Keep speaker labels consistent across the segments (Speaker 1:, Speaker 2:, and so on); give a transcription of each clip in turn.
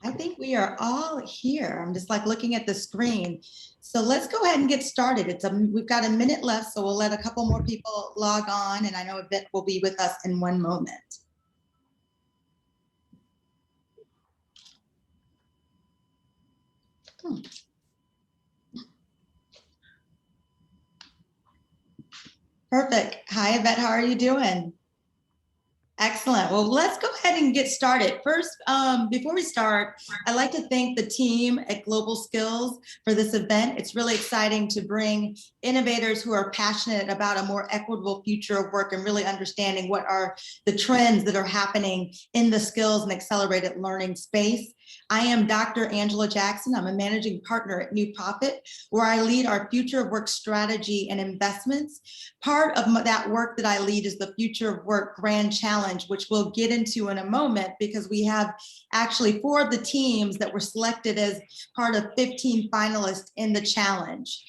Speaker 1: I think we are all here. I'm just like looking at the screen. So let's go ahead and get started. We've got a minute left, so we'll let a couple more people log on, and I know Evette will be with us in one moment. Perfect. Hi, Evette. How are you doing? Excellent. Well, let's go ahead and get started. First, before we start, I'd like to thank the team at Global Skills for this event. It's really exciting to bring innovators who are passionate about a more equitable future of work and really understanding what are the trends that are happening in the skills and accelerated learning space. I am Dr. Angela Jackson. I'm a managing partner at New Profit, where I lead our future of work strategy and investments. Part of that work that I lead is the Future of Work Grand Challenge, which we'll get into in a moment, because we have actually 4 of the teams that were selected as part of 15 finalists in the challenge.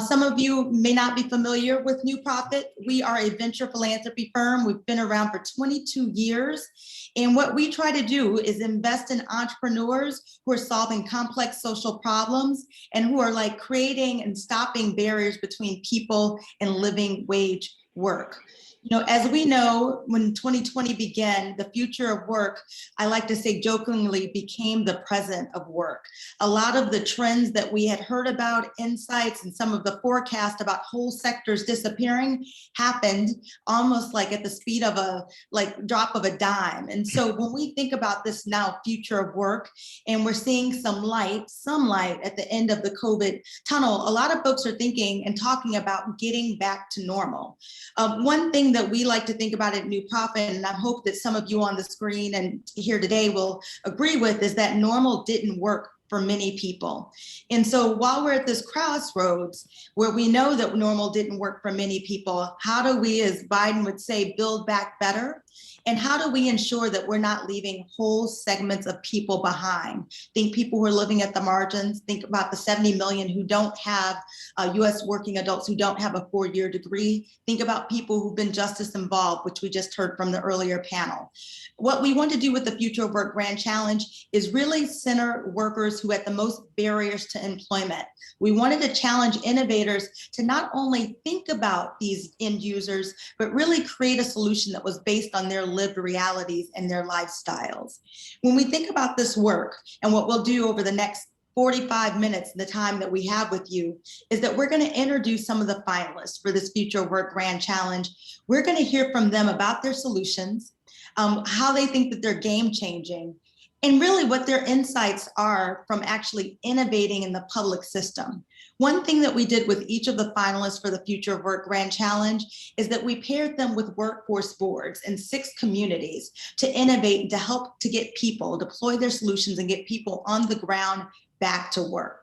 Speaker 1: Some of you may not be familiar with New Profit. We are a venture philanthropy firm. We've been around for 22 years. And what we try to do is invest in entrepreneurs who are solving complex social problems and who are like creating and stopping barriers between people and living wage work. You know, as we know, when 2020 began, the future of work, I like to say jokingly, became the present of work. A lot of the trends that we had heard about, insights, and some of the forecast about whole sectors disappearing happened almost like at the speed of a drop of a dime. And so when we think about this now future of work, and we're seeing some light at the end of the COVID tunnel, a lot of folks are thinking and talking about getting back to normal. One thing that we like to think about at New Profit, and I hope that some of you on the screen and here today will agree with, is that normal didn't work for many people. And so while we're at this crossroads where we know that normal didn't work for many people, how do we, as Biden would say, build back better? And how do we ensure that we're not leaving whole segments of people behind? Think people who are living at the margins. Think about the 70 million who don't have US working adults who don't have a 4-year degree. Think about people who've been justice involved, which we just heard from the earlier panel. What we want to do with the Future of Work Grand Challenge is really center workers who have the most barriers to employment. We wanted to challenge innovators to not only think about these end users, but really create a solution that was based on their lived realities and their lifestyles. When we think about this work and what we'll do over the next 45 minutes, the time that we have with you, is that we're going to introduce some of the finalists for this Future of Work Grand Challenge. We're going to hear from them about their solutions, how they think that they're game changing, and really what their insights are from actually innovating in the public system. One thing that we did with each of the finalists for the Future of Work Grand Challenge is that we paired them with workforce boards in 6 communities to innovate and to help to get people deploy their solutions and get people on the ground back to work.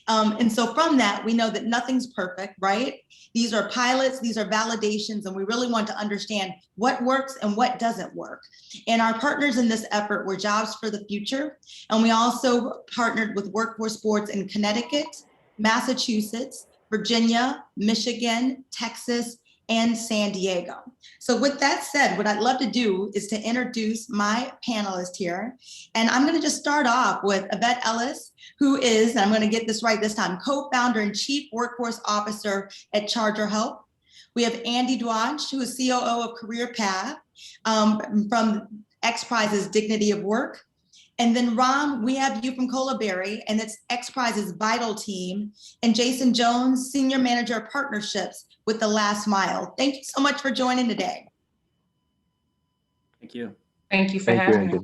Speaker 1: And so from that, we know that nothing's perfect, right? These are pilots, these are validations, and we really want to understand what works and what doesn't work. And our partners in this effort were Jobs for the Future. And we also partnered with workforce boards in Connecticut, Massachusetts, Virginia, Michigan, Texas, and San Diego. So with that said, what I'd love to do is to introduce my panelist here. And I'm gonna just start off with Evette Ellis, who is, and I'm gonna get this right this time, co-founder and chief workforce officer at Charter Health. We have Andy Dwonch, who is COO of Career Path from X Prize's Dignity of Work. And then Ram, we have you from Colaberry, and it's X Prize's Vital Team, and Jason Jones, Senior Manager of Partnerships with The Last Mile. Thank you so much for joining today.
Speaker 2: Thank you.
Speaker 3: Thank you for having me.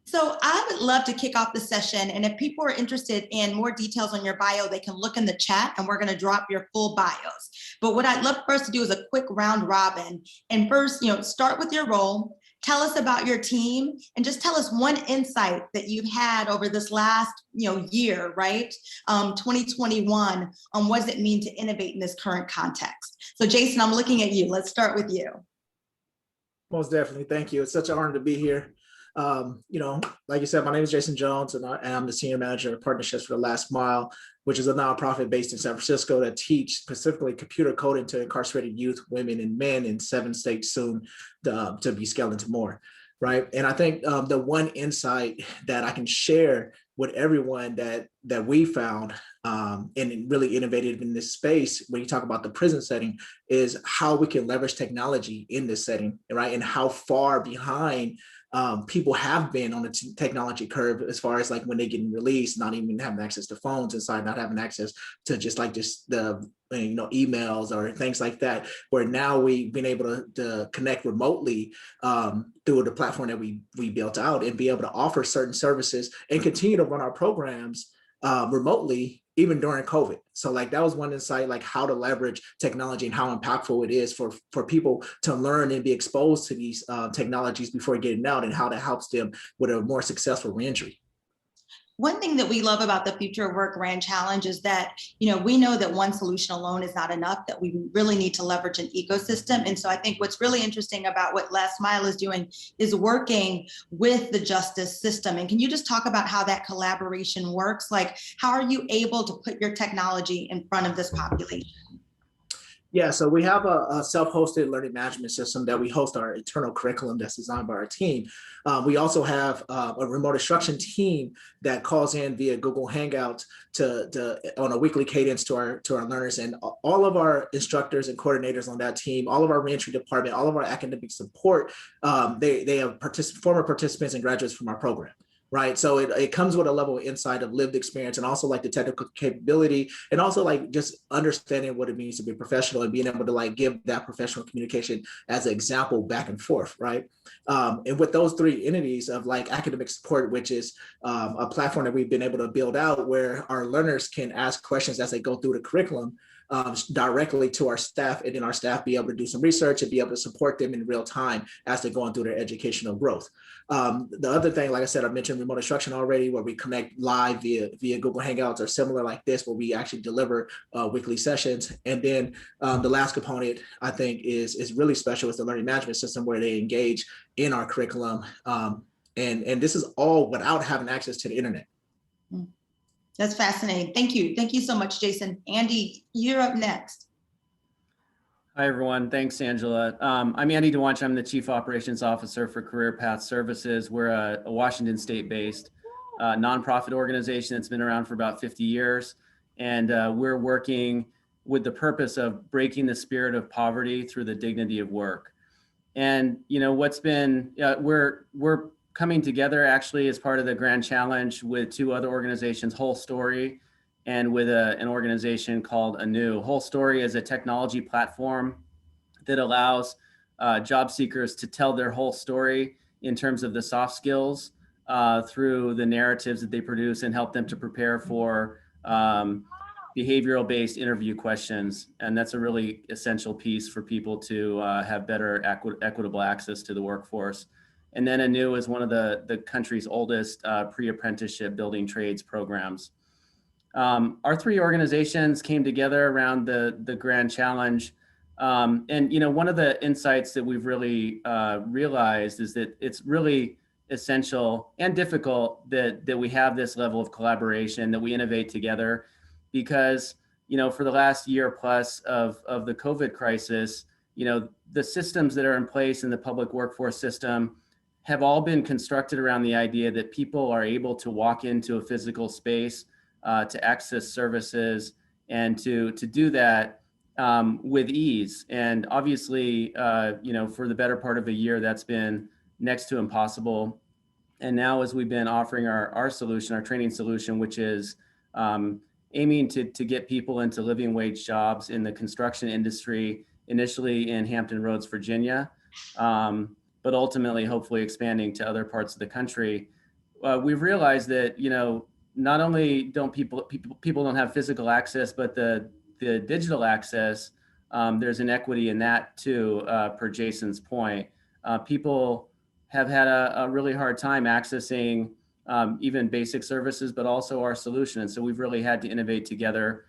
Speaker 1: So I would love to kick off the session, and if people are interested in more details on your bio, they can look in the chat, and we're going to drop your full bios. But what I'd love for us to do is a quick round robin, and first, start with your role. Tell us about your team, and just tell us one insight that you've had over this last year, right? 2021, on what does it mean to innovate in this current context. So Jason, I'm looking at you. Let's start with you.
Speaker 4: Most definitely. Thank you. It's such an honor to be here. Like you said, my name is Jason Jones, and I'm the Senior Manager of Partnerships for The Last Mile, which is a nonprofit based in San Francisco that teach specifically computer coding to incarcerated youth, women, and men in 7 states soon to be scaled into more. right? And I think the one insight that I can share with everyone that we found and really innovative in this space, when you talk about the prison setting, is how we can leverage technology in this setting, right? And how far behind people have been on the technology curve as far as like when they get released, not even having access to phones inside, not having access to just the emails or things like that, where now we've been able to connect remotely through the platform that we built out and be able to offer certain services and continue to run our programs remotely even during COVID. So like that was one insight, like how to leverage technology and how impactful it is for people to learn and be exposed to these technologies before getting out, and how that helps them with a more successful reentry.
Speaker 1: One thing that we love about the Future of Work Grand Challenge is that, we know that one solution alone is not enough, that we really need to leverage an ecosystem. And so I think what's really interesting about what Last Mile is doing is working with the justice system. And can you just talk about how that collaboration works? Like, how are you able to put your technology in front of this population?
Speaker 4: Yeah, so we have a self-hosted learning management system that we host our internal curriculum that's designed by our team. We also have a remote instruction team that calls in via Google Hangouts to on a weekly cadence to our learners, and all of our instructors and coordinators on that team, all of our reentry department, all of our academic support, they have former participants and graduates from our program. Right. So it comes with a level of insight of lived experience, and also like the technical capability, and also like just understanding what it means to be a professional and being able to like give that professional communication as an example back and forth. Right. And with those three entities of like academic support, which is a platform that we've been able to build out where our learners can ask questions as they go through the curriculum directly to our staff, and then our staff be able to do some research and be able to support them in real time as they're going through their educational growth. The other thing, like I said, I mentioned remote instruction already, where we connect live via Google Hangouts or similar like this, where we actually deliver weekly sessions. And then the last component I think is really special is the learning management system, where they engage in our curriculum. And this is all without having access to the internet.
Speaker 1: That's fascinating. Thank you. Thank you so much, Jason. Andy, you're up next.
Speaker 2: Hi, everyone. Thanks, Angela. I'm Andy Dwonch. I'm the Chief Operations Officer for Career Path Services. We're a Washington State-based nonprofit organization that's been around for about 50 years. And we're working with the purpose of breaking the spirit of poverty through the dignity of work. And, what's been, we're coming together actually as part of the Grand Challenge with two other organizations, Whole Story, and with an organization called Anew. Whole Story is a technology platform that allows job seekers to tell their whole story in terms of the soft skills through the narratives that they produce, and help them to prepare for behavioral-based interview questions. And that's a really essential piece for people to have better equitable access to the workforce. And then Anew is one of the country's oldest pre-apprenticeship building trades programs. Our three organizations came together around the Grand Challenge. And one of the insights that we've really realized is that it's really essential and difficult that we have this level of collaboration, that we innovate together, because for the last year plus of the COVID crisis, the systems that are in place in the public workforce system have all been constructed around the idea that people are able to walk into a physical space to access services, and to do that with ease. And obviously, for the better part of a year, that's been next to impossible. And now, as we've been offering our solution, our training solution, which is aiming to get people into living wage jobs in the construction industry, initially in Hampton Roads, Virginia, but ultimately, hopefully expanding to other parts of the country, we've realized that, not only don't people don't have physical access, but the digital access, there's inequity in that too, per Jason's point. People have had a really hard time accessing even basic services, but also our solution. And so we've really had to innovate together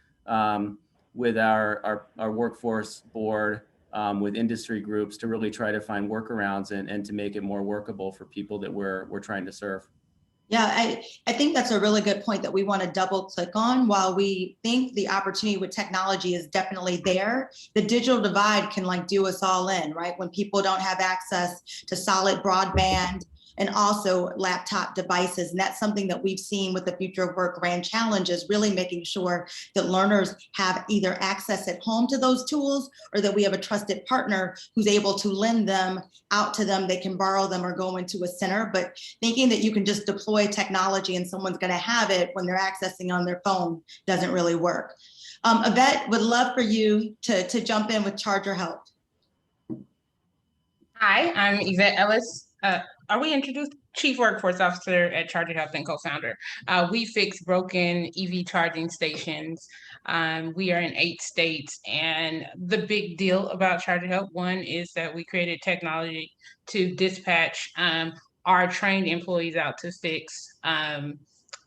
Speaker 2: with our workforce board, with industry groups, to really try to find workarounds and to make it more workable for people that we're trying to serve.
Speaker 1: Yeah, I think that's a really good point that we want to double click on. While we think the opportunity with technology is definitely there, the digital divide can like do us all in, right? When people don't have access to solid broadband and also laptop devices. And that's something that we've seen with the Future of Work Grand Challenge, is really making sure that learners have either access at home to those tools, or that we have a trusted partner who's able to lend them out to them. They can borrow them or go into a center. But thinking that you can just deploy technology and someone's going to have it when they're accessing on their phone doesn't really work. Evette, would love for you to jump in with Charger Help.
Speaker 3: Hi, I'm Evette Ellis. Are we introduced? Chief Workforce Officer at Charger Health and co-founder. We fix broken EV charging stations. We are in 8 states, and the big deal about Charger Health, one, is that we created technology to dispatch our trained employees out to fix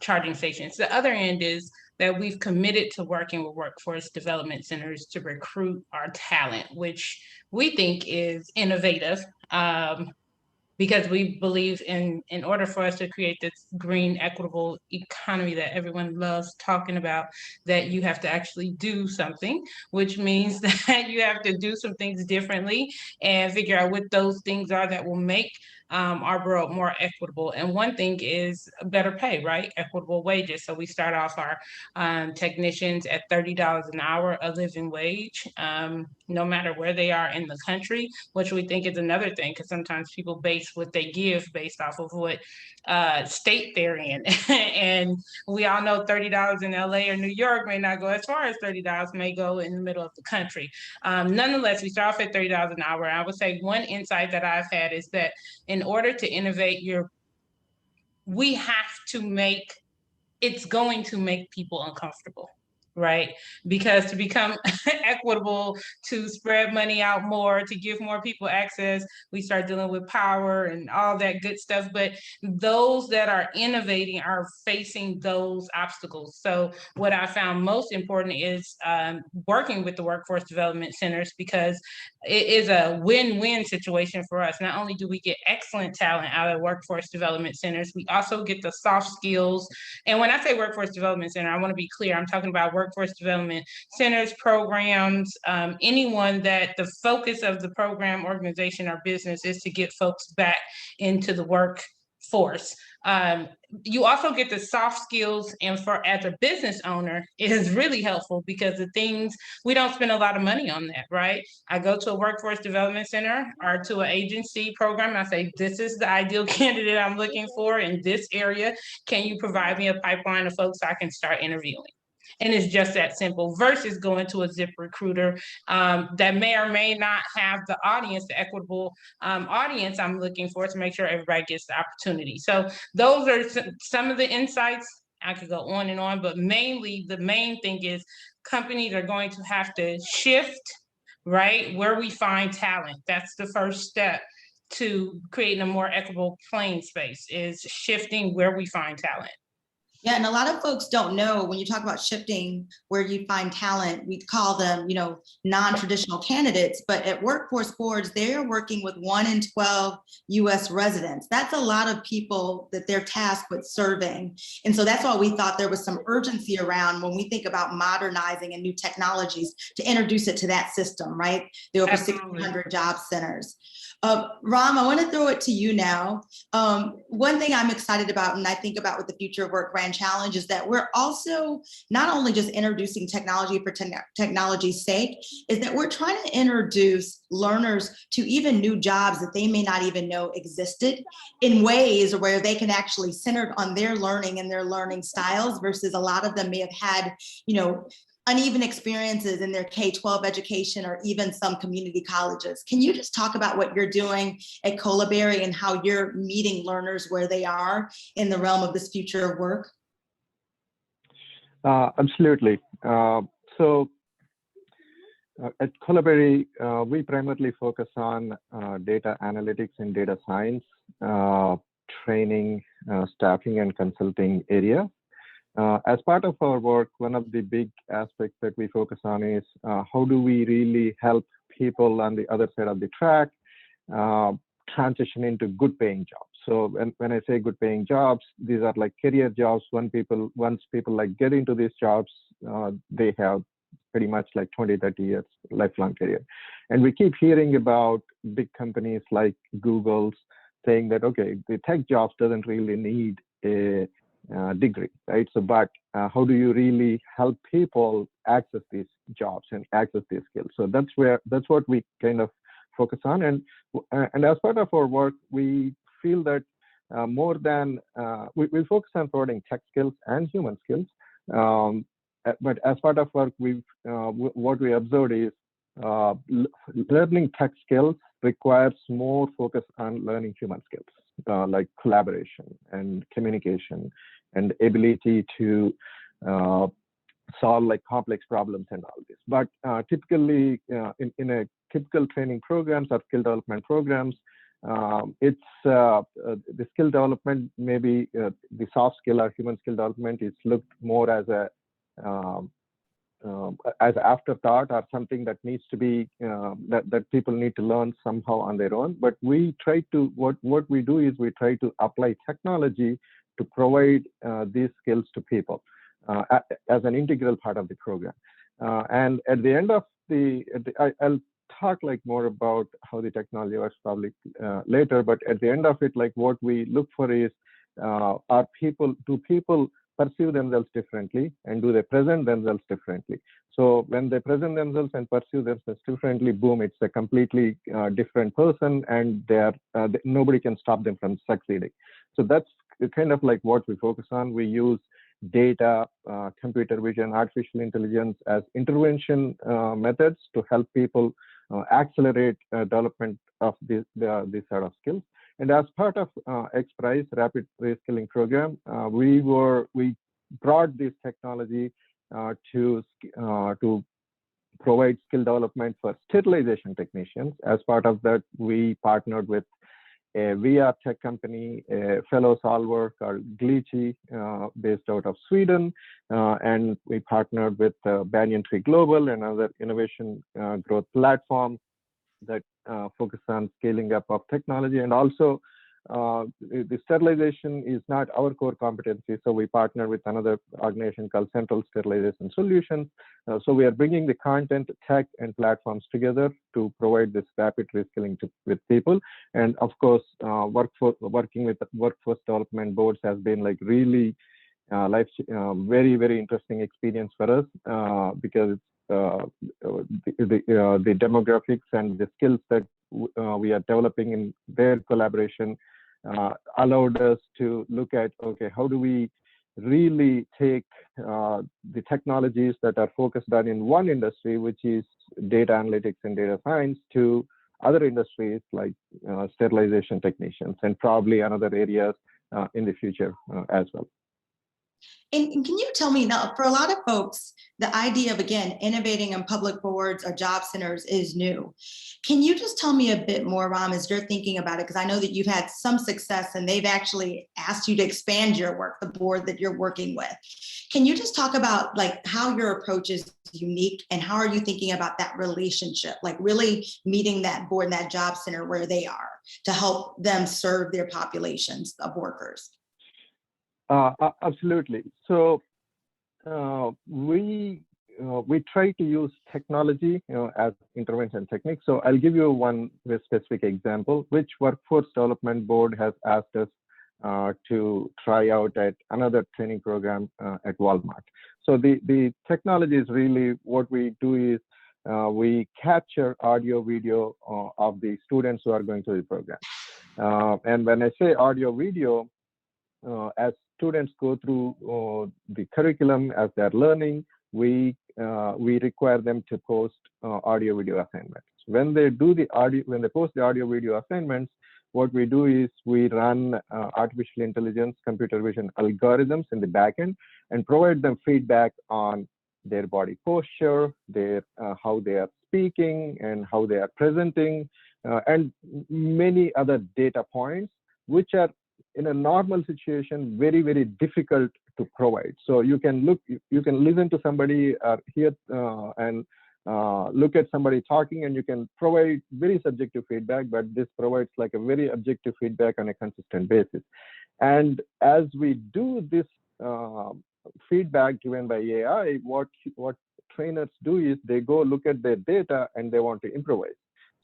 Speaker 3: charging stations. The other end is that we've committed to working with workforce development centers to recruit our talent, which we think is innovative, because we believe in order for us to create this green, equitable economy that everyone loves talking about, that you have to actually do something, which means that you have to do some things differently and figure out what those things are that will make our world more equitable. And one thing is better pay, right? Equitable wages. So we start off our technicians at $30 an hour, a living wage, no matter where they are in the country, which we think is another thing, because sometimes people base what they give based off of what state they're in. And we all know $30 in LA or New York may not go as far as $30 may go in the middle of the country. Nonetheless, we start off at $30 an hour. I would say one insight that I've had is that in order to innovate, we have to make, it's going to make people uncomfortable, right? Because to become equitable, to spread money out more, to give more people access, we start dealing with power and all that good stuff. But those that are innovating are facing those obstacles. So what I found most important is working with the workforce development centers, because it is a win-win situation for us. Not only do we get excellent talent out of workforce development centers, we also get the soft skills. And when I say workforce development center, I want to be clear, I'm talking about workforce development centers, programs, anyone that the focus of the program, organization, or business is to get folks back into the workforce. You also get the soft skills, and for as a business owner, it is really helpful, because the things, we don't spend a lot of money on that, right? I go to a workforce development center or to an agency program, I say, this is the ideal candidate I'm looking for in this area. Can you provide me a pipeline of folks I can start interviewing? And it's just that simple, versus going to a Zip recruiter that may or may not have the audience, the equitable audience I'm looking for, to make sure everybody gets the opportunity. So those are some of the insights. I could go on and on, but mainly the main thing is companies are going to have to shift, right, where we find talent. That's the first step to creating a more equitable playing space, is shifting where we find talent.
Speaker 1: Yeah, and a lot of folks don't know, when you talk about shifting where you find talent, we call them, non-traditional candidates, but at Workforce Boards, they're working with 1 in 12 US residents. That's a lot of people that they're tasked with serving. And so that's why we thought there was some urgency around, when we think about modernizing and new technologies, to introduce it to that system, right? The over 600 job centers. Ram, I want to throw it to you now. One thing I'm excited about, and I think about with the Future of Work Grand Challenge, is that we're also not only just introducing technology for technology's sake, is that we're trying to introduce learners to even new jobs that they may not even know existed, in ways where they can actually center on their learning and their learning styles, versus a lot of them may have had, uneven experiences in their K-12 education, or even some community colleges. Can you just talk about what you're doing at Colaberry and how you're meeting learners where they are in the realm of this future of work?
Speaker 5: Absolutely. So at Colaberry, we primarily focus on data analytics and data science, training, staffing, and consulting area. As part of our work, one of the big aspects that we focus on is how do we really help people on the other side of the track transition into good paying jobs. So when I say good paying jobs, these are like career jobs. Once people like get into these jobs, they have pretty much like 20, 30 years lifelong career. And we keep hearing about big companies like Google's saying that, okay, the tech jobs doesn't really need a degree, right? So, but how do you really help people access these jobs and access these skills? So that's what we kind of focus on. And as part of our work, we feel that more than we focus on providing tech skills and human skills. But as part of work, what we observed is learning tech skills requires more focus on learning human skills, like collaboration and communication and ability to solve like complex problems and all this. But typically in a typical training programs or skill development programs, it's the skill development, maybe the soft skill or human skill development is looked more as afterthought or something that needs to be that people need to learn somehow on their own. But we try to what we do is we try to apply technology to provide these skills to people as an integral part of the program. And at the end of I'll talk like more about how the technology works probably later. But at the end of it, like what we look for is do people perceive themselves differently, and do they present themselves differently? So when they present themselves and perceive themselves differently, boom, it's a completely different person, and nobody can stop them from succeeding. So that's kind of like what we focus on. We use data, computer vision, artificial intelligence as intervention methods to help people accelerate development of this set of skills. And as part of XPRIZE Rapid Reskilling Program, we brought this technology to provide skill development for sterilization technicians. As part of that, we partnered with a VR tech company, a fellow solver called Glitchy, based out of Sweden, and we partnered with Banyan Tree Global, another innovation growth platform that focus on scaling up of technology. And also the sterilization is not our core competency, so we partner with another organization called Central Sterilization Solutions. So we are bringing the content, tech, and platforms together to provide this rapid reskilling with people. And of course, working with workforce development boards has been like really very, very interesting experience for us, because the demographics and the skills that we are developing in their collaboration allowed us to look at, okay, how do we really take the technologies that are focused on in one industry, which is data analytics and data science, to other industries like sterilization technicians, and probably another areas in the future as well.
Speaker 1: And can you tell me now, for a lot of folks, the idea of, again, innovating in public boards or job centers is new. Can you just tell me a bit more, Ram, as you're thinking about it? Because I know that you've had some success and they've actually asked you to expand your work, the board that you're working with. Can you just talk about like how your approach is unique, and how are you thinking about that relationship, like really meeting that board and that job center where they are to help them serve their populations of workers?
Speaker 5: Absolutely. So we try to use technology, as intervention technique. So I'll give you one very specific example, which workforce development board has asked us to try out at another training program at Walmart. So the technology is really, what we do is we capture audio, video of the students who are going through the program. And when I say audio, video, as students go through the curriculum, as they're learning, we require them to post audio video assignments. When they post the audio video assignments, what we do is we run artificial intelligence, computer vision algorithms in the backend, and provide them feedback on their body posture, their how they are speaking and how they are presenting, and many other data points, which are in a normal situation very, very difficult to provide. So you can listen to somebody here and look at somebody talking and you can provide very subjective feedback, but this provides like a very objective feedback on a consistent basis. And as we do this feedback driven by AI, what trainers do is they go look at their data and they want to improvise.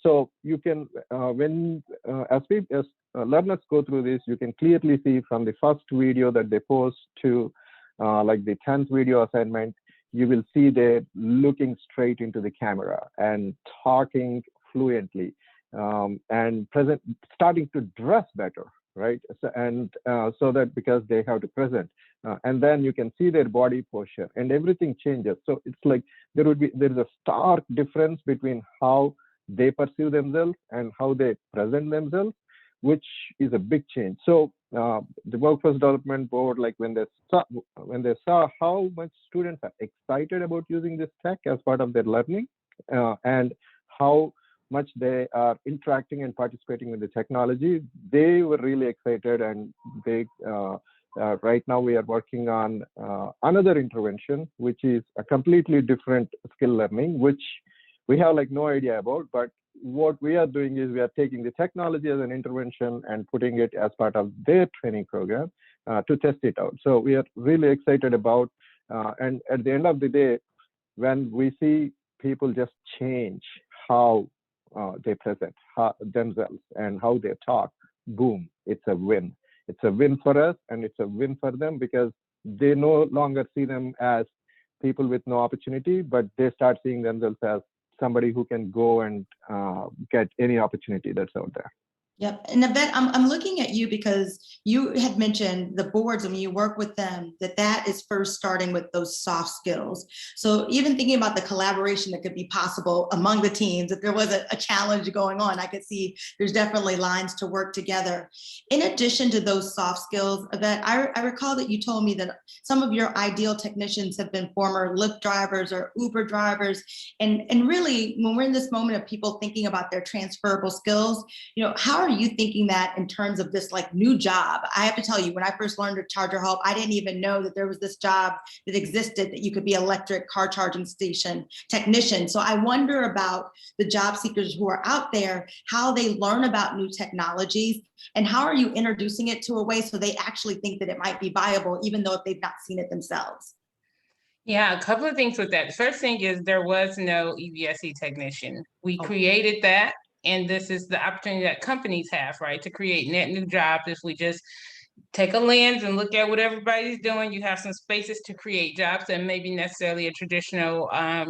Speaker 5: So you can, as learners go through this, you can clearly see from the first video that they post to like the 10th video assignment, you will see they're looking straight into the camera and talking fluently and starting to dress better, right? So that because they have to present. And then you can see their body posture and everything changes. So it's like there is a stark difference between how they perceive themselves and how they present themselves, which is a big change. So the Workforce Development Board, like when they saw how much students are excited about using this tech as part of their learning and how much they are interacting and participating with the technology, they were really excited. And they right now we are working on another intervention, which is a completely different skill learning, which we have like no idea about. But what we are doing is we are taking the technology as an intervention and putting it as part of their training program to test it out. So we are really excited about, and at the end of the day, when we see people just change how they present themselves and how they talk, boom, it's a win. It's a win for us and it's a win for them because they no longer see them as people with no opportunity, but they start seeing themselves as somebody who can go and get any opportunity that's out there.
Speaker 1: Yep. And Evette, I'm looking at you because you had mentioned the boards and when you work with them, that is first starting with those soft skills. So even thinking about the collaboration that could be possible among the teams, if there was a challenge going on, I could see there's definitely lines to work together. In addition to those soft skills, Evette, I recall that you told me that some of your ideal technicians have been former Lyft drivers or Uber drivers. And really, when we're in this moment of people thinking about their transferable skills, how are you thinking that in terms of this like new job? I have to tell you, when I first learned to charger help, I didn't even know that there was this job that existed that you could be electric car charging station technician. So I wonder about the job seekers who are out there, how they learn about new technologies and how are you introducing it to a way so they actually think that it might be viable, even though if they've not seen it themselves?
Speaker 3: Yeah, a couple of things with that. The first thing is there was no EVSE technician. We created that. And this is the opportunity that companies have, right, to create net new jobs. If we just take a lens and look at what everybody's doing, you have some spaces to create jobs that maybe necessarily a traditional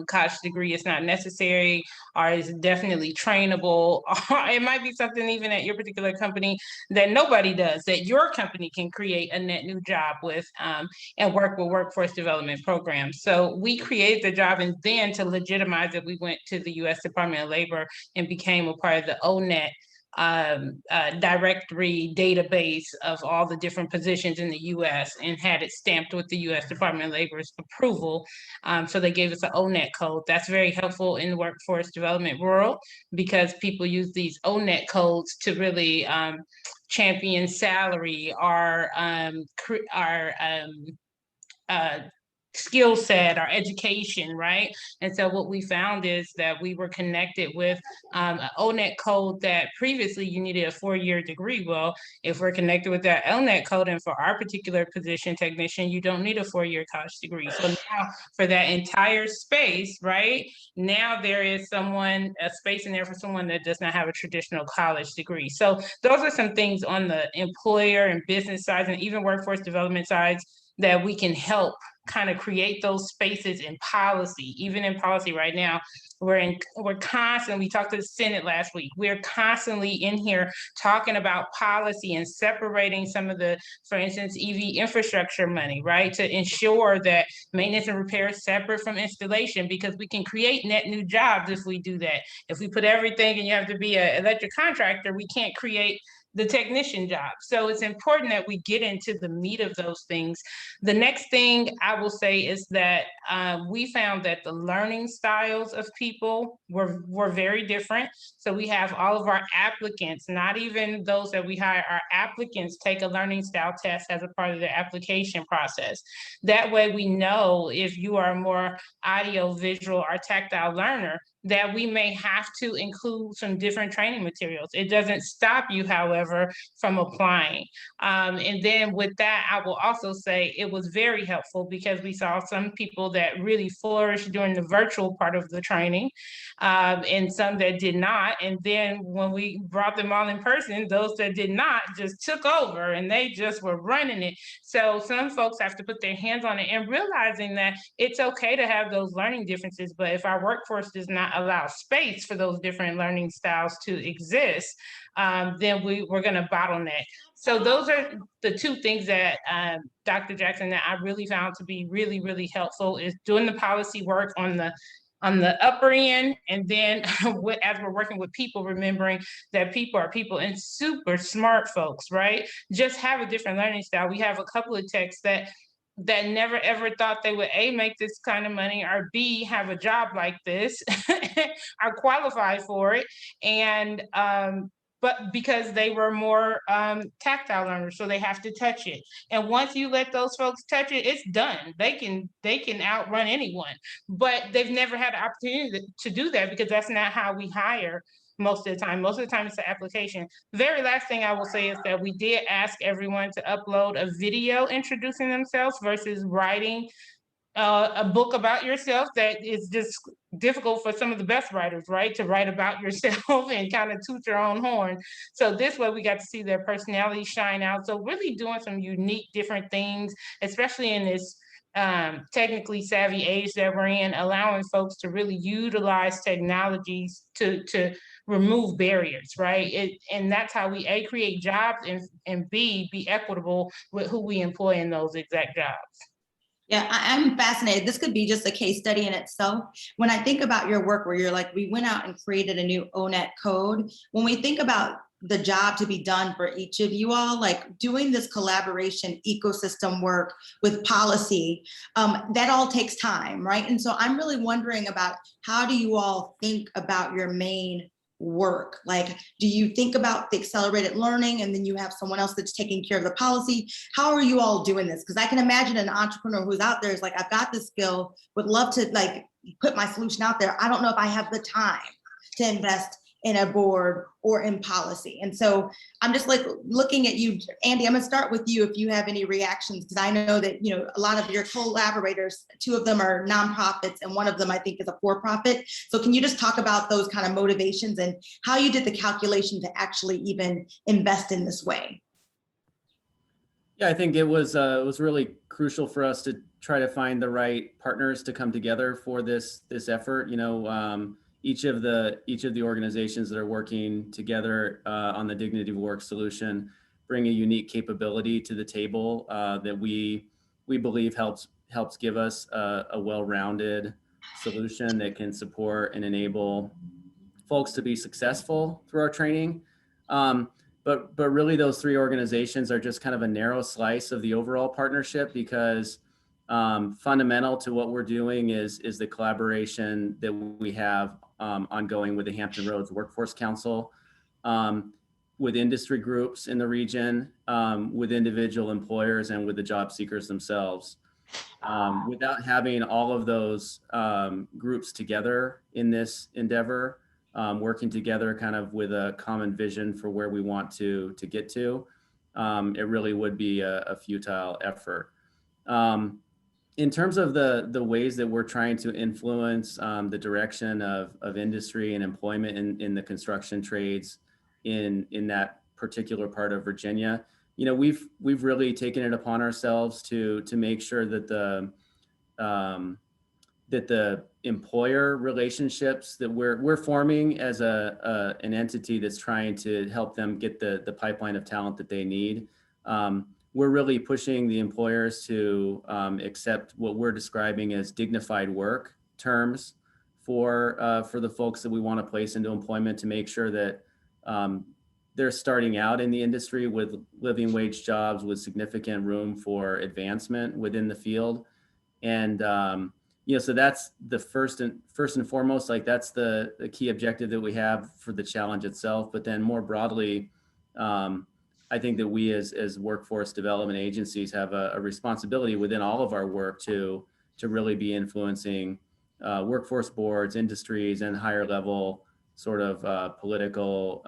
Speaker 3: college degree is not necessary or is definitely trainable. Or it might be something even at your particular company that nobody does, that your company can create a net new job with and work with workforce development programs. So we created the job, and then to legitimize it, we went to the U.S. Department of Labor and became a part of the ONET directory database of all the different positions in the U.S. and had it stamped with the U.S. Department of Labor's approval. So they gave us an ONET code. That's very helpful in the workforce development world because people use these ONET codes to really champion salary or skill set or education, right? And so what we found is that we were connected with an ONET code that previously you needed a 4-year degree. Well, if we're connected with that ONET code, and for our particular position, technician, you don't need a 4-year college degree. So now for that entire space, right, now there is a space in there for someone that does not have a traditional college degree. So those are some things on the employer and business sides and even workforce development sides that we can help kind of create those spaces in policy. Even in policy right now, we're constantly, we talked to the Senate last week, we're constantly in here talking about policy and separating some of the, for instance, EV infrastructure money, right? To ensure that maintenance and repair is separate from installation, because we can create net new jobs if we do that. If we put everything and you have to be an electric contractor, we can't create the technician job. So it's important that we get into the meat of those things. The next thing I will say is that we found that the learning styles of people were very different. So we have all of our applicants, not even those that we hire, our applicants take a learning style test as a part of their application process. That way we know if you are a more audio, visual, or tactile learner, that we may have to include some different training materials. It doesn't stop you, however, from applying. And then with that, I will also say it was very helpful because we saw some people that really flourished during the virtual part of the training, and some that did not. And then when we brought them all in person, those that did not just took over and they just were running it. So some folks have to put their hands on it and realizing that it's okay to have those learning differences, but if our workforce does not allow space for those different learning styles to exist, then we're going to bottleneck. So those are the two things that Dr. Jackson, that I really found to be really, really helpful, is doing the policy work on the upper end, and then as we're working with people, remembering that people are people and super smart folks, right? Just have a different learning style. We have a couple of techs that never ever thought they would A, make this kind of money, or B, have a job like this, are qualified for it, and but because they were more tactile learners, so they have to touch it. And once you let those folks touch it, it's done. They can outrun anyone, but they've never had the opportunity to do that because that's not how we hire most of the time. Most of the time it's the application. The very last thing I will say is that we did ask everyone to upload a video introducing themselves versus writing a book about yourself. That is just difficult for some of the best writers, right? To write about yourself and kind of toot your own horn. So this way we got to see their personality shine out. So really doing some unique, different things, especially in this technically savvy age that we're in, allowing folks to really utilize technologies to remove barriers, right? And that's how we A, create jobs, and B, be equitable with who we employ in those exact jobs.
Speaker 1: Yeah, I'm fascinated. This could be just a case study in itself. When I think about your work where you're like, we went out and created a new ONET code, when we think about the job to be done for each of you all, like doing this collaboration ecosystem work with policy, that all takes time, right? And so I'm really wondering about, how do you all think about your main work? Like, do you think about the accelerated learning and then you have someone else that's taking care of the policy? How are you all doing this? Because I can imagine an entrepreneur who's out there is like, I've got this skill, would love to like put my solution out there. I don't know if I have the time to invest in a board or in policy. And so I'm just like looking at you, Andy, I'm gonna start with you if you have any reactions, because I know that, you know, a lot of your collaborators, 2 of them are nonprofits and 1 of them I think is a for-profit. So can you just talk about those kind of motivations and how you did the calculation to actually even invest in this way?
Speaker 2: Yeah, I think it was really crucial for us to try to find the right partners to come together for this effort. You know, each of the organizations that are working together on the Dignity of Work solution bring a unique capability to the table that we believe helps give us a well-rounded solution that can support and enable folks to be successful through our training. But really those 3 organizations are just kind of a narrow slice of the overall partnership, because fundamental to what we're doing is the collaboration that we have ongoing with the Hampton Roads Workforce Council, with industry groups in the region, with individual employers, and with the job seekers themselves. Without having all of those groups together in this endeavor, working together kind of with a common vision for where we want to get to, it really would be a futile effort. In terms of the ways that we're trying to influence the direction of industry and employment in the construction trades in that particular part of Virginia, you know, we've really taken it upon ourselves to make sure that the employer relationships that we're forming as an entity that's trying to help them get the pipeline of talent that they need. We're really pushing the employers to accept what we're describing as dignified work terms for the folks that we want to place into employment, to make sure that they're starting out in the industry with living wage jobs with significant room for advancement within the field. And, so that's the first and foremost, like that's the key objective that we have for the challenge itself. But then more broadly, I think that we as workforce development agencies have a responsibility within all of our work to really be influencing workforce boards, industries, and higher level sort of political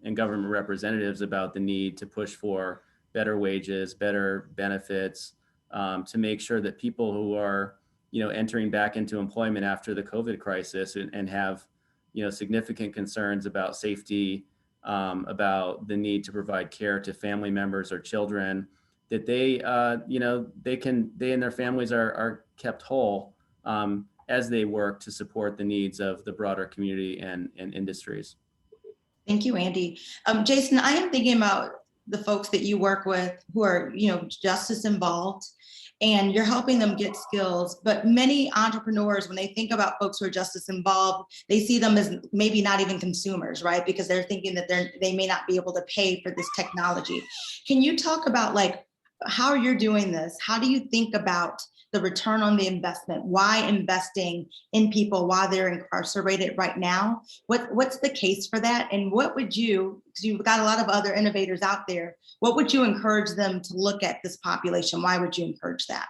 Speaker 2: and government representatives about the need to push for better wages, better benefits, to make sure that people who are, entering back into employment after the COVID crisis and have, significant concerns about safety, about the need to provide care to family members or children, that they and their families are kept whole as they work to support the needs of the broader community and industries.
Speaker 1: Thank you, Andy. Jason, I am thinking about the folks that you work with who are, justice involved, and you're helping them get skills. But many entrepreneurs, when they think about folks who are justice involved, they see them as maybe not even consumers, right? Because they're thinking that they may not be able to pay for this technology. Can you talk about like how you're doing this? How do you think about the return on the investment? Why investing in people while they're incarcerated right now? What's the case for that? And what would you, because you've got a lot of other innovators out there, what would you encourage them to look at this population? Why would you encourage that?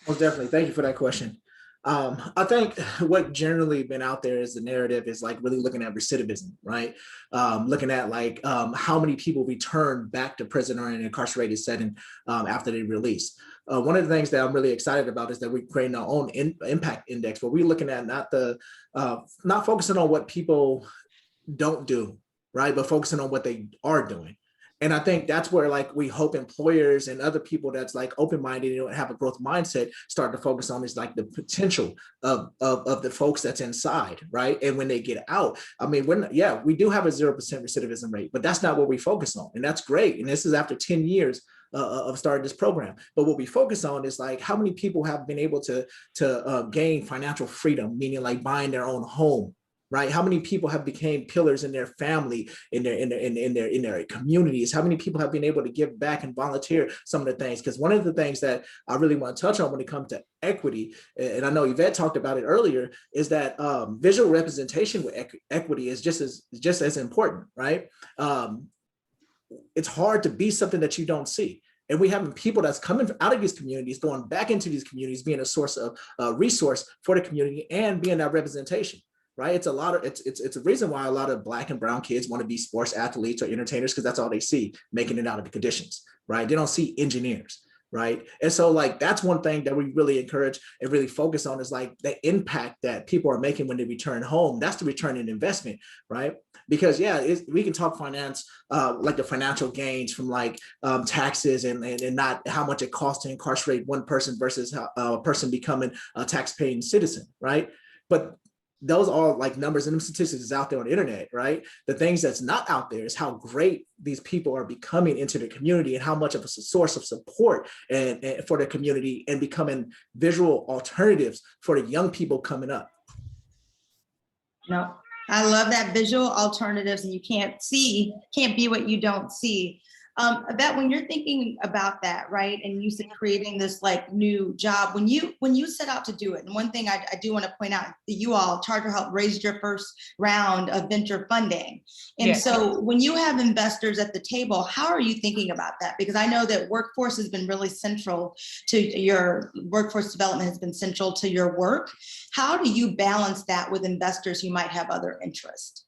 Speaker 4: Well, definitely. Thank you for that question. I think what generally been out there is the narrative is like really looking at recidivism, right? Looking at like how many people return back to prison or an incarcerated setting after they release. One of the things that I'm really excited about is that we're creating our own impact index, where we're looking at not focusing on what people don't do, right? But focusing on what they are doing. And I think that's where like we hope employers and other people that's like open-minded and have a growth mindset start to focus on is like the potential of the folks that's inside, right? And when they get out, I mean, we do have a 0% recidivism rate, but that's not what we focus on. And that's great. And this is after 10 years of starting this program. But what we focus on is like how many people have been able to gain financial freedom, meaning like buying their own home, right? How many people have become pillars in their family, in their communities? How many people have been able to give back and volunteer some of the things? Because one of the things that I really want to touch on when it comes to equity, and I know Evette talked about it earlier, is that visual representation with equity is just as important, right? It's hard to be something that you don't see. And we have people that's coming out of these communities, going back into these communities, being a source of resource for the community and being that representation. Right. It's a reason why a lot of Black and brown kids want to be sports athletes or entertainers, because that's all they see making it out of the conditions. Right. They don't see engineers. Right. And so like that's one thing that we really encourage and really focus on is like the impact that people are making when they return home. That's the return in investment. Right. Because, we can talk finance, like the financial gains from like taxes and not how much it costs to incarcerate one person versus a person becoming a tax-paying citizen. Right. But those are like numbers and statistics is out there on the internet, right? The things that's not out there is how great these people are becoming into the community and how much of a source of support and for the community and becoming visual alternatives for the young people coming up.
Speaker 1: No, I love that, visual alternatives, and you can't be what you don't see. That when you're thinking about that, right, and you said creating this like new job, when you set out to do it, and one thing I do want to point out that you all, Charter Health, raised your first round of venture funding. And so when you have investors at the table, how are you thinking about that? Because I know that workforce has been really central to your workforce development, has been central to your work. How do you balance that with investors who might have other interests?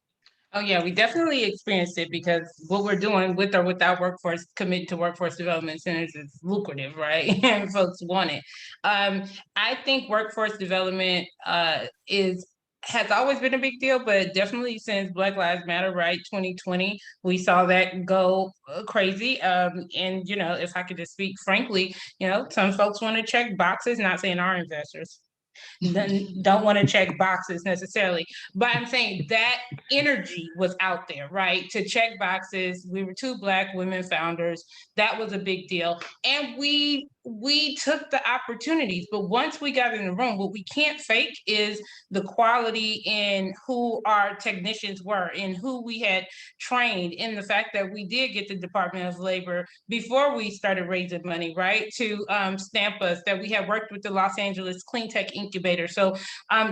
Speaker 3: Oh yeah, we definitely experienced it because what we're doing with or without workforce, committed to workforce development centers is lucrative, right? And folks want it. I think workforce development has always been a big deal, but definitely since Black Lives Matter, right, 2020, we saw that go crazy. And if I could just speak frankly, some folks want to check boxes, not saying our investors don't want to check boxes necessarily, but I'm saying that energy was out there, right? To check boxes. We were 2 Black women founders. That was a big deal. And we we took the opportunities, but once we got in the room, what we can't fake is the quality in who our technicians were and who we had trained, in the fact that we did get the Department of Labor before we started raising money, right, to stamp us, that we had worked with the Los Angeles Clean Tech Incubator. So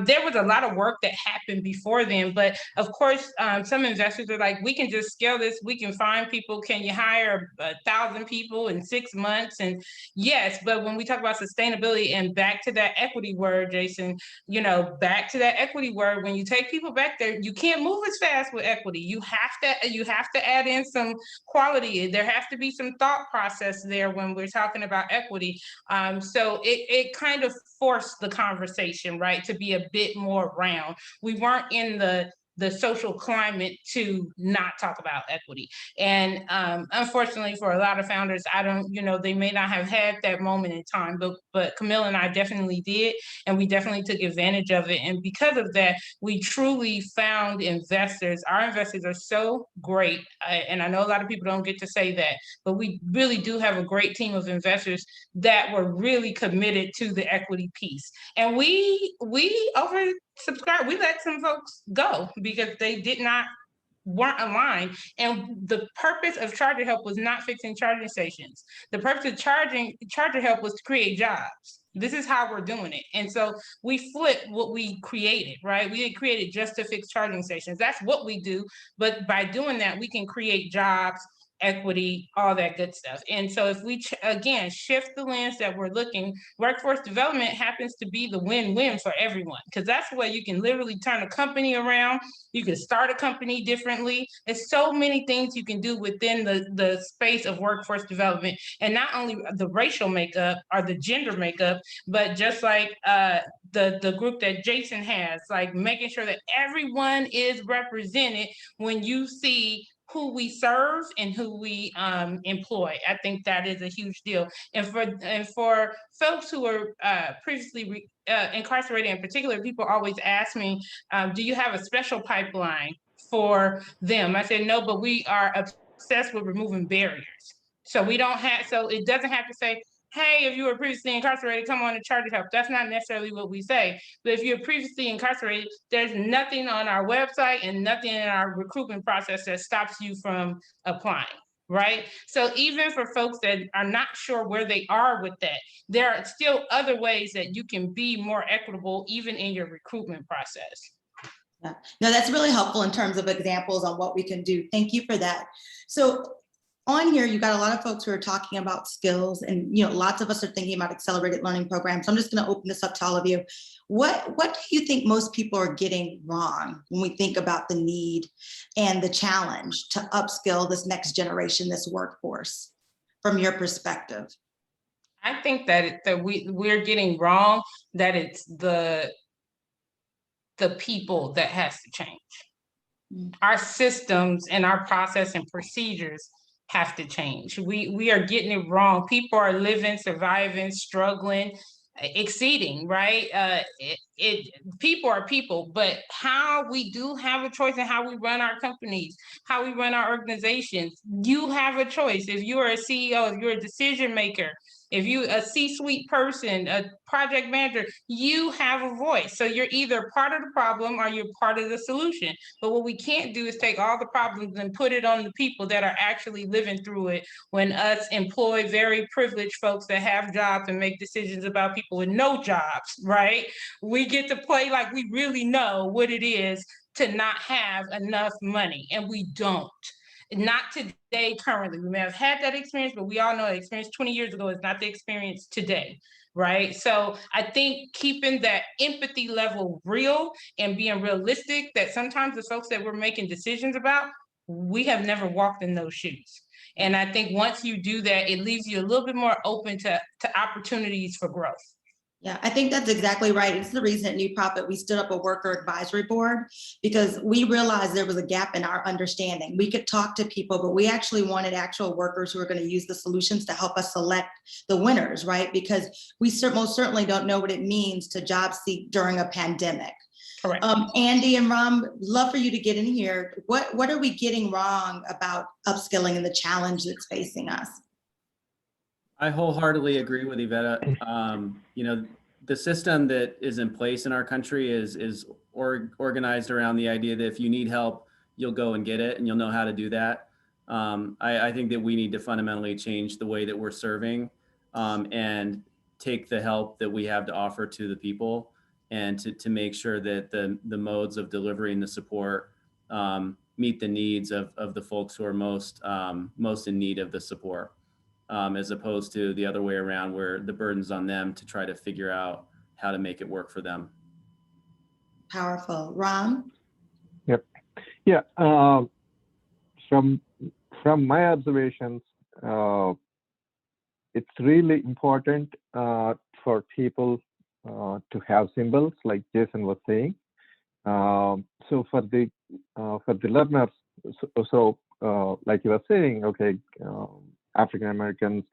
Speaker 3: there was a lot of work that happened before then, but of course, some investors are like, we can just scale this, we can find people, can you hire 1,000 people in 6 months? And yes, but when we talk about sustainability, and back to that equity word, Jason, you know, back to that equity word, when you take people back there, you can't move as fast with equity. You have to add in some quality. There has to be some thought process there when we're talking about equity. So it kind of forced the conversation, right, to be a bit more round. We weren't in the social climate to not talk about equity. And unfortunately for a lot of founders, they may not have had that moment in time, but Camille and I definitely did, and we definitely took advantage of it. And because of that, we truly found investors. Our investors are so great. And I know a lot of people don't get to say that, but we really do have a great team of investors that were really committed to the equity piece. And we oversubscribed. We let some folks go because they weren't aligned. And the purpose of Charger Help was not fixing charging stations. The purpose of Charger Help was to create jobs. This is how we're doing it. And so we flipped what we created, right? We didn't create it just to fix charging stations. That's what we do. But by doing that, we can create jobs, equity, all that good stuff. And so if we, again, shift the lens that we're looking, workforce development happens to be the win-win for everyone, because that's the way you can literally turn a company around. You can start a company differently. There's so many things you can do within the space of workforce development. And not only the racial makeup or the gender makeup, but just like the group that Jason has, like making sure that everyone is represented when you see who we serve and who we employ. I think that is a huge deal. And for folks who were previously incarcerated in particular, people always ask me, do you have a special pipeline for them? I said, no, but we are obsessed with removing barriers. So it doesn't have to say, hey, if you were previously incarcerated, come on to Charger Help. That's not necessarily what we say. But if you're previously incarcerated, there's nothing on our website and nothing in our recruitment process that stops you from applying, right? So even for folks that are not sure where they are with that, there are still other ways that you can be more equitable even in your recruitment process.
Speaker 1: Yeah. No, that's really helpful in terms of examples on what we can do. Thank you for that. So on here, you got a lot of folks who are talking about skills, and lots of us are thinking about accelerated learning programs. So I'm just going to open this up to all of you. What do you think most people are getting wrong when we think about the need and the challenge to upskill this next generation, this workforce, from your perspective?
Speaker 3: I think that we're getting wrong that it's the people that has to change. Our systems and our process and procedures have to change. We are getting it wrong. People are living, surviving, struggling, exceeding, right? People are people, but how we do have a choice in how we run our companies, how we run our organizations. You have a choice. If you are a CEO, if you're a decision maker, if you're a C-suite person, a project manager, you have a voice. So you're either part of the problem or you're part of the solution. But what we can't do is take all the problems and put it on the people that are actually living through it, when us employ very privileged folks that have jobs and make decisions about people with no jobs, right? We get to play like we really know what it is to not have enough money, and we don't. Not today, currently. We may have had that experience, but we all know the experience 20 years ago is not the experience today, right? So I think keeping that empathy level real and being realistic, that sometimes the folks that we're making decisions about, we have never walked in those shoes. And I think once you do that, it leaves you a little bit more open to opportunities for growth.
Speaker 1: Yeah, I think that's exactly right. It's the reason at New Profit we stood up a worker advisory board, because we realized there was a gap in our understanding. We could talk to people, but we actually wanted actual workers who are going to use the solutions to help us select the winners, right? Because we most certainly don't know what it means to job seek during a pandemic.
Speaker 3: Correct.
Speaker 1: Andy and Ram, love for you to get in here. What are we getting wrong about upskilling and the challenge that's facing us?
Speaker 2: I wholeheartedly agree with Evette. You know, the system that is in place in our country is organized around the idea that if you need help, you'll go and get it, and you'll know how to do that. I think that we need to fundamentally change the way that we're serving, and take the help that we have to offer to the people, and to make sure that the modes of delivering the support meet the needs of the folks who are most in need of the support, as opposed to the other way around, where the burden's on them to try to figure out how to make it work for them.
Speaker 1: Powerful. Ram?
Speaker 5: Yep. Yeah. From my observations, it's really important for people to have symbols, like Jason was saying. So for the learners, like you were saying, okay, African Americans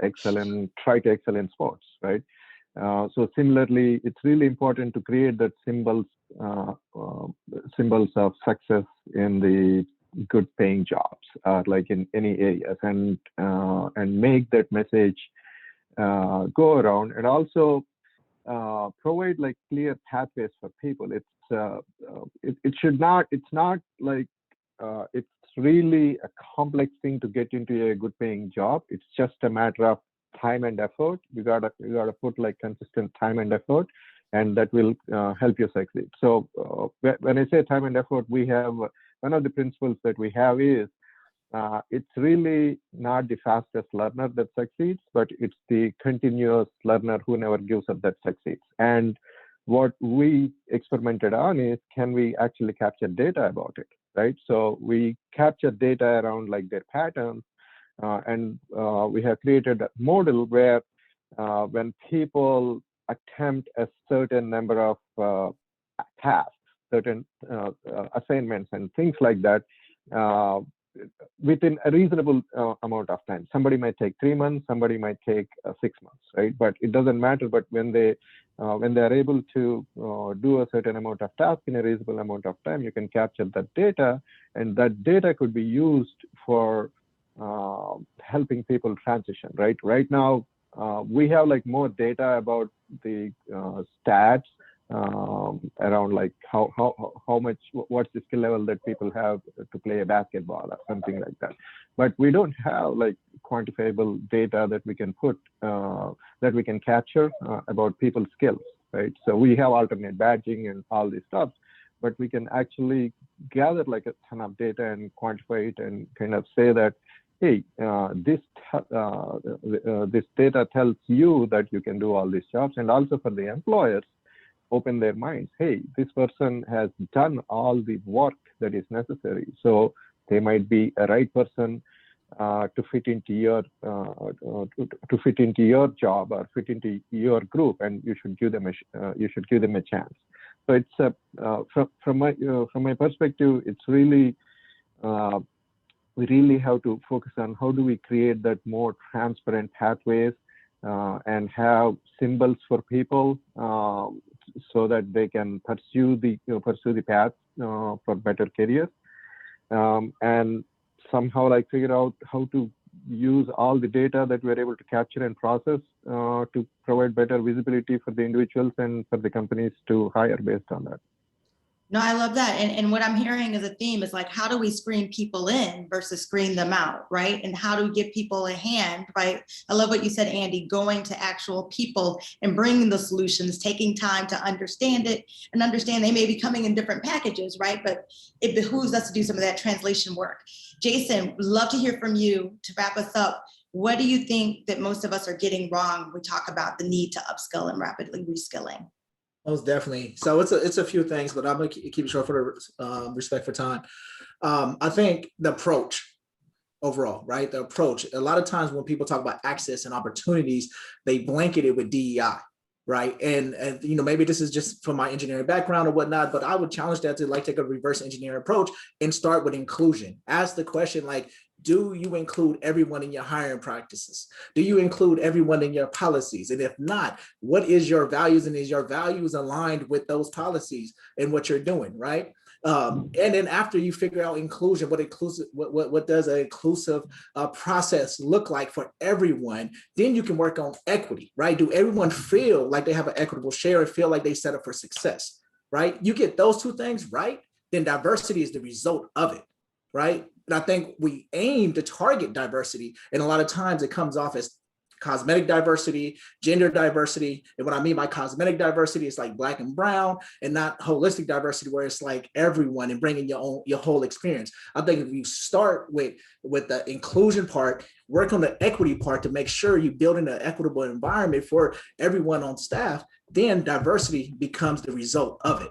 Speaker 5: try to excel in sports, right? So similarly, it's really important to create that symbols of success in the good paying jobs, like in any areas, and make that message go around, and also provide like clear pathways for people. It's not like it's really a complex thing to get into a good paying job. It's just a matter of time and effort. You gotta put like consistent time and effort, and that will help you succeed. So when I say time and effort, we have one of the principles that we have is it's really not the fastest learner that succeeds, but it's the continuous learner who never gives up that succeeds. And what we experimented on is, can we actually capture data about it, right? So we capture data around like their patterns, and we have created a model where when people attempt a certain number of tasks, certain assignments and things like that, within a reasonable amount of time. Somebody might take 3 months, somebody might take 6 months, right? But it doesn't matter. But when they are able to do a certain amount of task in a reasonable amount of time, you can capture that data, and that data could be used for helping people transition, right? Right now, we have like more data about the stats around like how much, what's the skill level that people have to play a basketball or something like that. But we don't have like quantifiable data that we can put, that we can capture about people's skills, right? So we have alternate badging and all this stuff, but we can actually gather like a ton of data and quantify it and kind of say that, hey, this data tells you that you can do all these jobs. And also for the employers, open their minds. Hey, this person has done all the work that is necessary. So they might be a right person to fit into your job or fit into your group, and you should give them a chance. So it's from my perspective, it's really we really have to focus on how do we create that more transparent pathways and have symbols for people so that they can pursue the path for better careers, and somehow like figure out how to use all the data that we're able to capture and process to provide better visibility for the individuals and for the companies to hire based on that.
Speaker 1: No, I love that. And what I'm hearing as a theme is like, how do we screen people in versus screen them out, right? And how do we give people a hand, right? I love what you said, Andy, going to actual people and bringing the solutions, taking time to understand it and understand they may be coming in different packages, right? But it behooves us to do some of that translation work. Jason, would love to hear from you to wrap us up. What do you think that most of us are getting wrong when we talk about the need to upskill and rapidly reskilling?
Speaker 4: Most definitely. So it's a few things, but I'm gonna keep it short for the respect for time. I think the approach overall, right? The approach. A lot of times when people talk about access and opportunities, they blanket it with DEI, right? And you know, maybe this is just from my engineering background or whatnot, but I would challenge that to like take a reverse engineering approach and start with inclusion. Ask the question like, do you include everyone in your hiring practices? Do you include everyone in your policies? And if not, what is your values, and is your values aligned with those policies and what you're doing, right? And then after you figure out inclusion, what does an inclusive process look like for everyone, then you can work on equity, right? Do everyone feel like they have an equitable share and feel like they set up for success, right? You get those two things right, then diversity is the result of it, right? And I think we aim to target diversity, and a lot of times it comes off as cosmetic diversity, gender diversity. And what I mean by cosmetic diversity is like Black and brown, and not holistic diversity where it's like everyone and bringing your whole experience. I think if you start with the inclusion part, work on the equity part to make sure you're building an equitable environment for everyone on staff, then diversity becomes the result of it.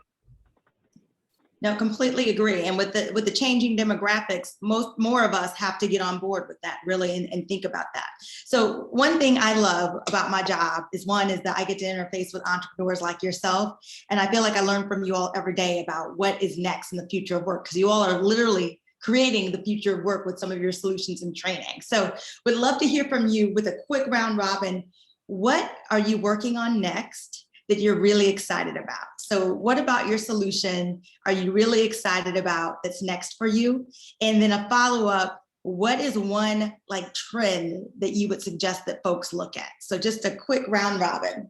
Speaker 1: No, completely agree. And with the changing demographics, more of us have to get on board with that really and think about that. So one thing I love about my job is that I get to interface with entrepreneurs like yourself. And I feel like I learn from you all every day about what is next in the future of work, because you all are literally creating the future of work with some of your solutions and training. So would love to hear from you with a quick round robin. What are you working on next that you're really excited about? So what about your solution are you really excited about that's next for you? And then a follow-up, what is one like trend that you would suggest that folks look at? So just a quick round robin.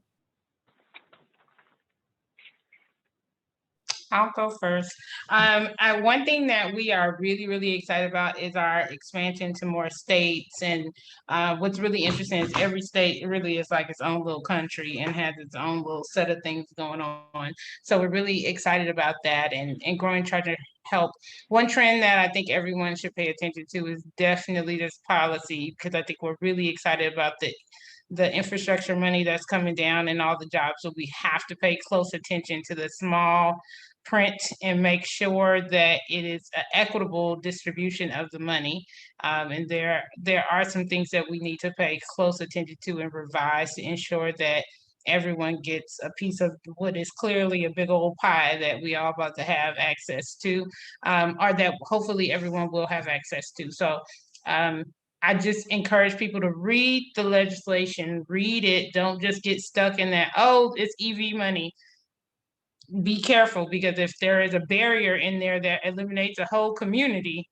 Speaker 3: I'll go first. One thing that we are really, really excited about is our expansion to more states. And what's really interesting is every state really is like its own little country and has its own little set of things going on. So we're really excited about that and growing Charger Help. One trend that I think everyone should pay attention to is definitely this policy, because I think we're really excited about the infrastructure money that's coming down and all the jobs. So we have to pay close attention to the small print and make sure that it is an equitable distribution of the money. And there are some things that we need to pay close attention to and revise to ensure that everyone gets a piece of what is clearly a big old pie that we all about to have access to, or that hopefully everyone will have access to. So I just encourage people to read the legislation, read it. Don't just get stuck in that, oh, it's EV money. Be careful, because if there is a barrier in there that eliminates a whole community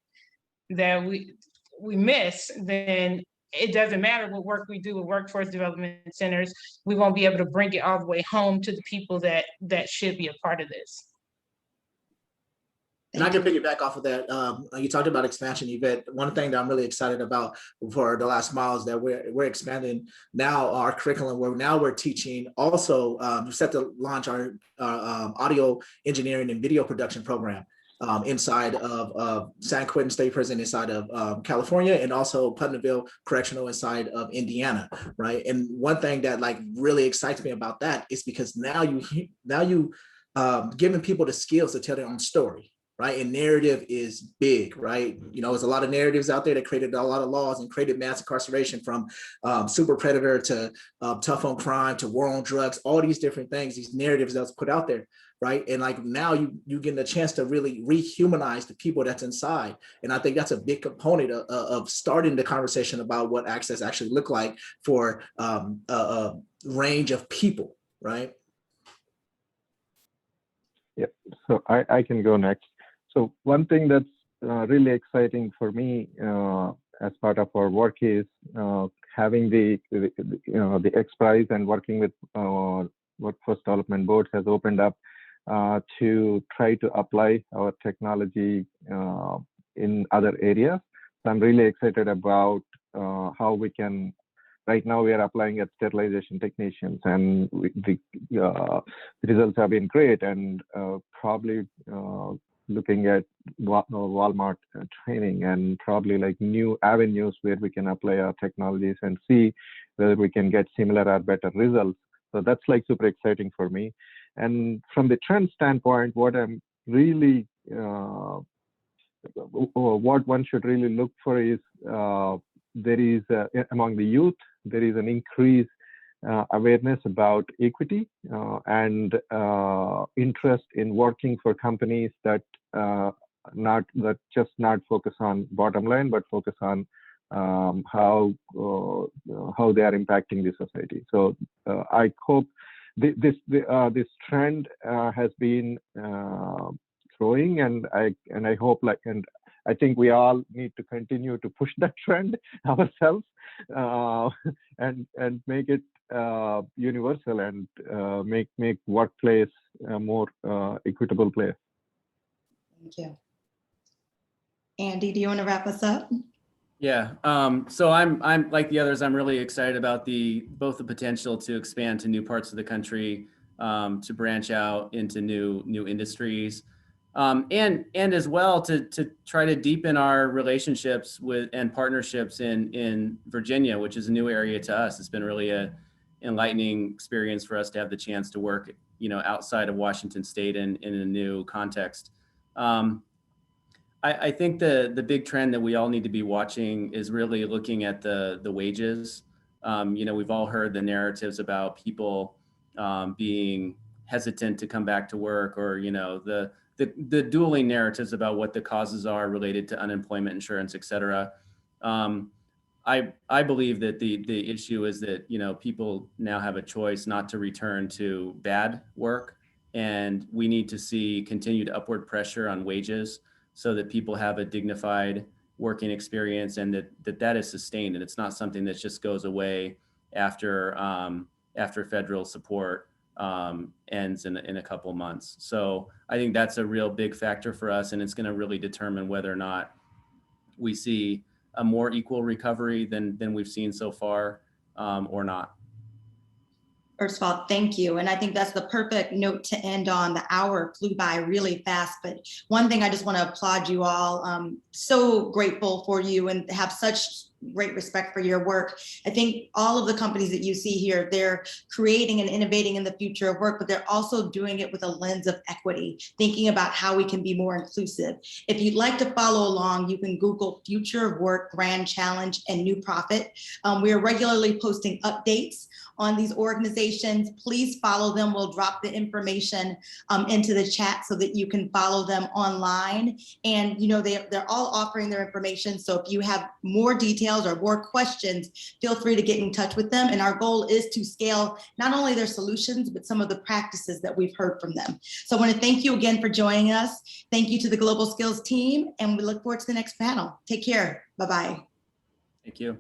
Speaker 3: that we miss, then it doesn't matter what work we do with workforce development centers. We won't be able to bring it all the way home to the people that should be a part of this.
Speaker 4: And I can piggyback off of that. You talked about expansion, Evette. One thing that I'm really excited about for the last mile is that we're expanding now our curriculum, where now we're teaching also, we're set to launch our audio engineering and video production program inside of San Quentin State Prison inside of California, and also Putnamville Correctional inside of Indiana, right? And one thing that like really excites me about that is because now you giving people the skills to tell their own story. Right, and narrative is big, right? You know, there's a lot of narratives out there that created a lot of laws and created mass incarceration, from super predator to tough on crime to war on drugs, all these different things, these narratives that's put out there, right? And like now you getting a chance to really rehumanize the people that's inside. And I think that's a big component of starting the conversation about what access actually look like for a range of people, right?
Speaker 5: Yep, so I can go next. So one thing that's really exciting for me as part of our work is having the expertise and working with workforce development boards has opened up to try to apply our technology in other areas. So I'm really excited about how we can. Right now, we are applying at sterilization technicians, and the results have been great. And probably looking at Walmart training, and probably like new avenues where we can apply our technologies and see whether we can get similar or better results. So that's like super exciting for me. And from the trend standpoint, what I'm really what one should really look for is there is among the youth, there is an increased awareness about equity and interest in working for companies that just not focus on bottom line, but focus on how they are impacting the society. So I hope this trend has been growing, and I hope and I think we all need to continue to push that trend ourselves and make it universal and make workplace a more equitable place.
Speaker 1: Thank you. Andy, do you want to wrap us up?
Speaker 2: Yeah. So I'm like the others. I'm really excited about both the potential to expand to new parts of the country, to branch out into new industries, and as well to try to deepen our relationships with and partnerships in Virginia, which is a new area to us. It's been really a enlightening experience for us to have the chance to work, outside of Washington State in a new context. I think the big trend that we all need to be watching is really looking at the wages. We've all heard the narratives about people being hesitant to come back to work, or the dueling narratives about what the causes are related to unemployment insurance, et cetera. I believe that the issue is that people now have a choice not to return to bad work, and we need to see continued upward pressure on wages, so that people have a dignified working experience, and that is sustained, and it's not something that just goes away after federal support ends in a couple of months. So I think that's a real big factor for us, and it's going to really determine whether or not we see a more equal recovery than we've seen so far, or not.
Speaker 1: First of all, thank you. And I think that's the perfect note to end on. The hour flew by really fast. But one thing I just want to applaud you all. So grateful for you and have such great respect for your work. I think all of the companies that you see here, they're creating and innovating in the future of work, but they're also doing it with a lens of equity, thinking about how we can be more inclusive. If you'd like to follow along, you can Google Future of Work Grand Challenge and New Profit. We are regularly posting updates on these organizations. Please follow them. We'll drop the information into the chat so that you can follow them online. And they're all offering their information. So if you have more details or more questions, feel free to get in touch with them. And our goal is to scale not only their solutions, but some of the practices that we've heard from them. So I want to thank you again for joining us. Thank you to the Global Skills team, and we look forward to the next panel. Take care. Bye-bye.
Speaker 2: Thank you.